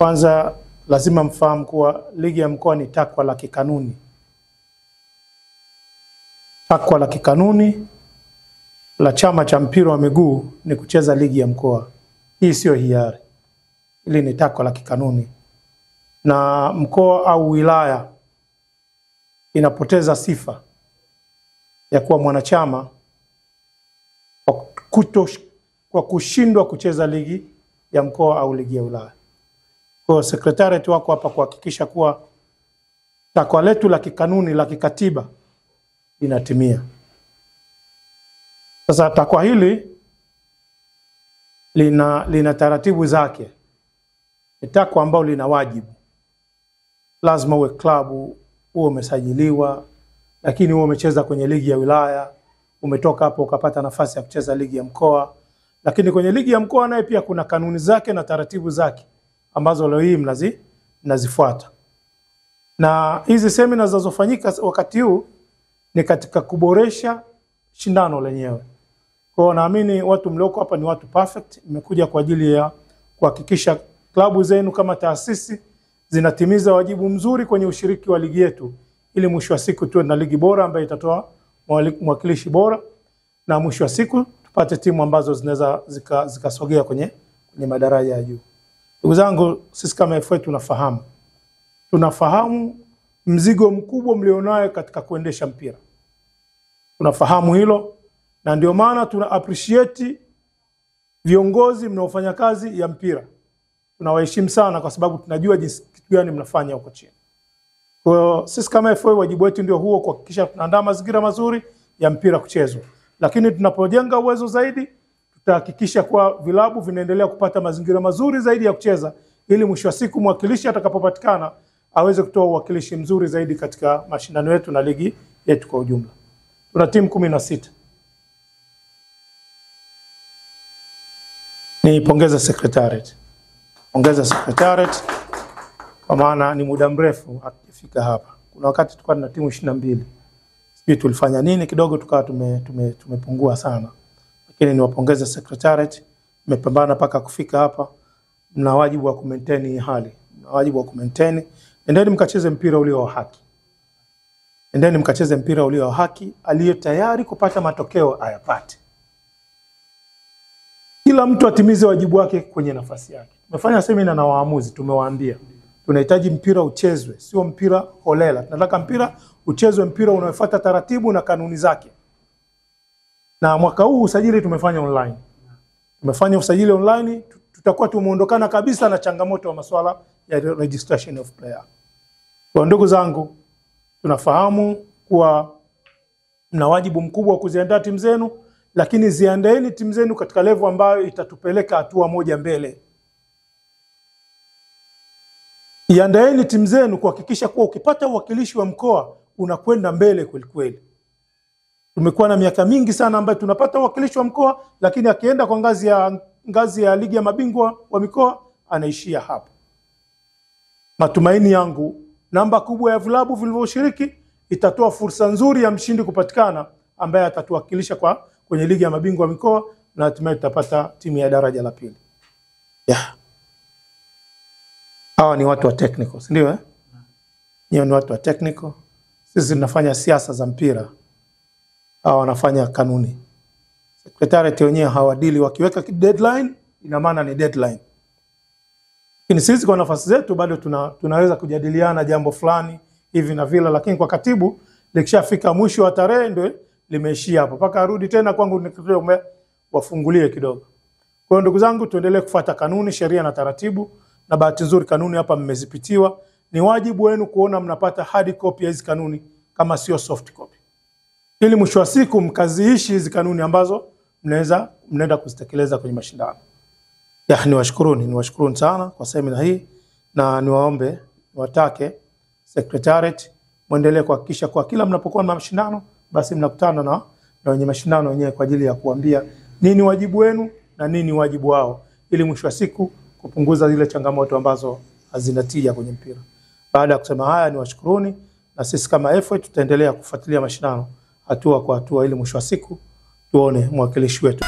Kwanza lazima mfahamu kuwa ligi ya mkoa ni takwa la kikanuni. Takwa la kikanuni la chama cha mpira wa miguu ni kucheza ligi ya mkoa. Hii sio hiari. Hili ni takwa la kikanuni. Na mkoa au wilaya inapoteza sifa ya kuwa mwanachama kwa kushindwa kucheza ligi ya mkoa au ligi ya wilaya. Kwa secretariat wako hapa kuhakikisha kuwa takwa letu la kikanuni la kikatiba linatimia. Sasa takwa hili lina taratibu zake. Ni takwa ambalo lina wajibu. Lazima uwe klabu, uwe umesajiliwa, lakini uwe umecheza kwenye ligi ya wilaya, umetoka hapo ukapata nafasi ya kucheza ligi ya mkoa. Lakini kwenye ligi ya mkoa naye pia kuna kanuni zake na taratibu zake ambazo leo hii mnazifuata. Na hizi semina zinazofanyika wakati huu ni katika kuboresha shindano lenyewe. Kwa naamini watu mlioko hapa ni watu perfect, mmekuja kwa ajili ya kuhakikisha klabu zenu kama taasisi zinatimiza wajibu mzuri kwenye ushiriki wa ligi yetu, ili mwisho wa siku tuwe na ligi bora ambayo itatoa mwakilishi bora, na mwisho wa siku tupate timu ambazo zinaweza zikasogea kwenye madaraja ya juu. Ndugu zangu, sisi kama FA tunafahamu mzigo mkubwa mlionayo katika kuendesha mpira. Tunafahamu hilo, na ndio maana tuna appreciate viongozi mnaofanya kazi ya mpira. Tunawaheshimu sana kwa sababu tunajua jinsi kitu gani mnafanya huko chini. Kwa hiyo sisi kama FA wajibu wetu ndio huo, kuhakikisha tunaandaa mazingira mazuri ya mpira kuchezwa. Lakini tunapojenga uwezo zaidi, tutahakikisha kwa vilabu vinaendelea kupata mazingira mazuri zaidi ya kucheza, ili mwisho wa siku mwakilishi atakapopatikana aweze kutoa uwakilishi mzuri zaidi katika mashindano yetu na ligi yetu kwa ujumla. Tuna timu 16. Nipongeze secretariat. Pongeza secretariat kwa maana ni muda mrefu hatujafika hapa. Kuna wakati tulikuwa na timu 22. Sisi tulifanya nini kidogo tukawa tumepungua sana. Lakini niwapongeze secretariat, mmepambana mpaka kufika hapa. Mna wajibu wa kumaintain hali. Mna wajibu wa kumaintain. Endeni mkacheze mpira ulio wa haki. Endeni mkacheze mpira ulio wa haki, aliye tayari kupata matokeo ayapate. Kila mtu atimize wajibu wake kwenye nafasi yake. Tumefanya semina na waamuzi, tumewaambia tunahitaji mpira uchezwe, sio mpira holela. Tunataka mpira uchezwe, mpira unaofuata taratibu na kanuni zake. Na mwaka huu usajili tumefanya online. Tumefanya usajili online, tutakuwa tumeondokana kabisa na changamoto wa masuala ya registration of player. Kwa ndugu zangu, tunafahamu kuwa mna wajibu mkubwa wa kuziandaa timu zenu, lakini ziandaeni timu zenu katika level ambayo itatupeleka hatua moja mbele. Iandaeni timu zenu kuhakikisha kuwa ukipata uwakilishi wa mkoa unakwenda mbele kweli kweli. Tumekuwa na miaka mingi sana ambayo tunapata uwakilishi wa mkoa, lakini akienda kwa ngazi ya ligi ya mabingwa wa mikoa anaishia hapo. Matumaini yangu namba kubwa ya vilabu vilivyoshiriki itatoa fursa nzuri ya mshindi kupatikana ambaye atatuwakilisha kwenye ligi ya mabingwa wa mikoa, na hatimaye tutapata timu ya daraja la pili. Hawa ni watu wa technical, ndio eh? Ni watu wa technical. Sisi tunafanya siasa za mpira. Hawa wanafanya kanuni. Secretariat wenyewe hawadili, wakiweka deadline ina maana ni deadline. Lakini sisi kwa nafasi zetu bado tunaweza kujadiliana jambo fulani hivi na vile, lakini kwa katibu likishafika mwisho wa tarehe ndio limeishia hapo. Paka arudi tena kwangu nikiombe wafungulie kidogo. Kwa hiyo ndugu zangu, tuendelee kufuata kanuni, sheria na taratibu, na bahati nzuri kanuni hapa mmezipitiwa. Ni wajibu wenu kuona mnapata hard copy ya hizi kanuni kama sio soft copy, ili mwisho wa siku mkaziishi hizi kanuni ambazo mnaenda kuzitekeleza kwenye mashindano. Niwashukuruni sana kwa semina hii, na niwatake secretariat muendelee kuhakikisha kwa kila mnapokuwa na mashindano basi mnakutana na wenye mashindano wenyewe kwa ajili ya kuambia nini wajibu wenu na nini wajibu wao, ili mwisho wa siku kupunguza zile changamoto ambazo hazina tija kwenye mpira. Baada ya kusema haya, niwashukuruni, na sisi kama FA tutaendelea kufuatilia mashindano hatua kwa hatua, ili mwisho wa siku tuone mwakilishi wetu.